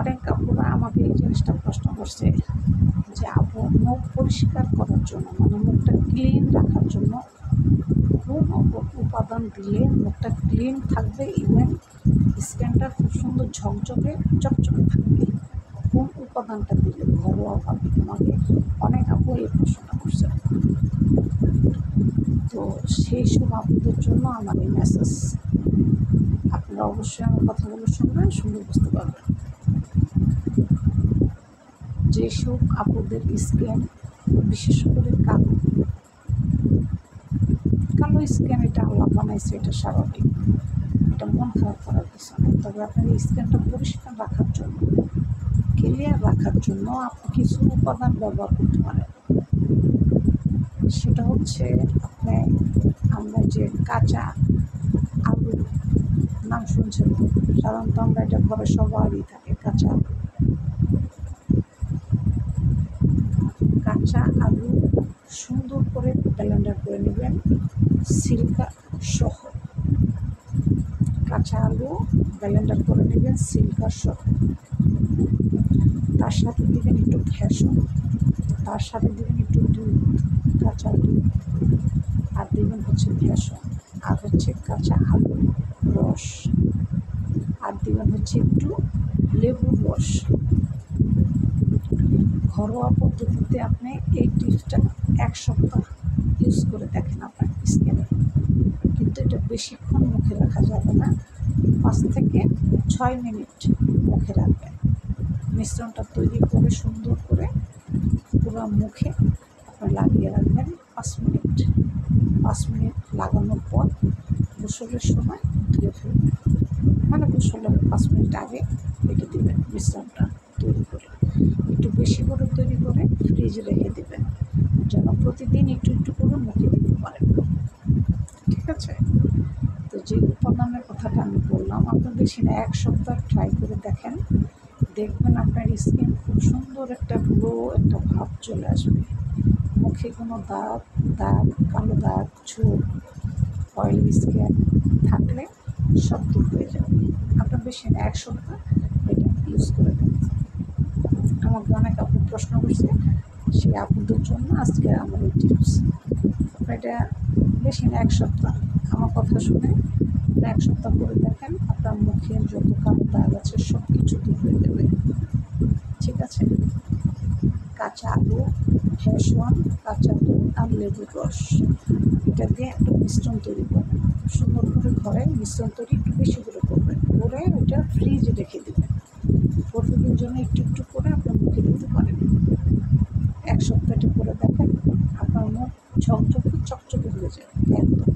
অনেক আপুরা আমাকে এই জিনিসটা প্রশ্ন করছে যে আপু মুখ পরিষ্কার করার জন্য মানে মুখটা ক্লিন রাখার জন্য কোন উপাদান দিলে মুখটা ক্লিন থাকবে, ইভেন স্কিনটা খুব সুন্দর ঝকঝকে চকচকে থাকবে, কোন উপাদানটা দিলে ঘরোয়াভাবে? আমাকে অনেক আপু এই প্রশ্নটা করছে। তো সেই সব আপুদের জন্য আমার এই মেসেজ। আপনারা অবশ্যই আমার কথাগুলো শুনবেন, শুনে বুঝতে পারবেন। যেসব আপুদের স্কিন বিশেষ করে কালো স্কিন, এটা আল্লাহ বানাইছে, এটা স্বাভাবিক, এটা মন খারাপ করার কিছু নেই। তবে আপনার স্কিনটা পরিষ্কার রাখার জন্য, ক্লিয়ার রাখার জন্য আপনি কিছু উপাদান ব্যবহার করতে পারেন। সেটা হচ্ছে আমরা যে কাঁচা আলু নাম শুনছেন, সাধারণত আমরা এটা ঘরে সবারই থাকে। কাঁচা আলু সুন্দর করে ব্লেন্ডার করে নেবেন সিরকা সহ। কাঁচা আলু ব্লেন্ডার করে নেবেন সিরকা সহ। তার সাথে দিবেন একটু ভেষজ, তার সাথে দিবেন একটু দুধ, কাঁচা দুধ, আর দিবেন হচ্ছে ভেষজ, আর হচ্ছে কাঁচা আলুর রস, আর দিবেন হচ্ছে একটু লেবুর রস। ঘরোয়া পদ্ধতিতে আপনি এই টিপসটা 1 সপ্তাহ ইউজ করে দেখেন আপনার স্কিনে। কিন্তু এটা বেশিক্ষণ মুখে রাখা যাবে না, 5 থেকে 6 মিনিট মুখে রাখবেন। মিশ্রণটা তৈরি করে সুন্দর করে পুরো মুখে আপনার লাগিয়ে রাখবেন 5 মিনিট। 5 মিনিট লাগানোর পর গোসলের সময় ধুয়ে ফেলবেন, মানে গোসলের 5 মিনিট আগে রেখে দেবেন। মিশ্রণটা তৈরি করে একটু বেশি করে তৈরি করে ফ্রিজে রেখে দেবেন, যেন প্রতিদিন একটু একটু করে মুখে দিতে পারেন। ঠিক আছে? তো যে উপাদানের কথাটা আমি বললাম, আপনার বেশি না 1 সপ্তাহ ট্রাই করে দেখেন, দেখবেন আপনার স্কিন খুব সুন্দর একটা গ্লো, একটা ভাব চলে আসবে। মুখে কোনো দাগ, কালো দাগ, ছোপ, অয়েলি স্কিন থাকলে সব দূর হয়ে যাবে। আপনার বেশি না 1 সপ্তাহ এটা ইউজ করে দেখেন। আমাকে অনেক আপু প্রশ্ন করছে, সেই আপুদের জন্য আজকে আমার এই টিপস। এটা বেশি না 1 সপ্তাহ আমার কথা শুনে 1 সপ্তাহ করে দেখেন, আপনার মুখের যত কালো দাগ আছে সব কিছু দূর হয়ে যাবে। ঠিক আছে? কাঁচা আলু, ভেষজ, কাঁচা দুধ আর লেবুর রস, এটা দিয়ে একটা মিশ্রণ তৈরি করবেন। সুন্দর করে ঘরে মিশ্রণ তৈরি একটু বেশি করে করবেন, করে ওইটা ফ্রিজে রেখে দেবেন। প্রতিদিন জন্য একটু একটু করে আপনার মুখে দিতে পারেন। 1 সপ্তাহটি করে দেখেন, আপনার মুখ ঝকঝকে চকচকে হয়ে যাবে একদম।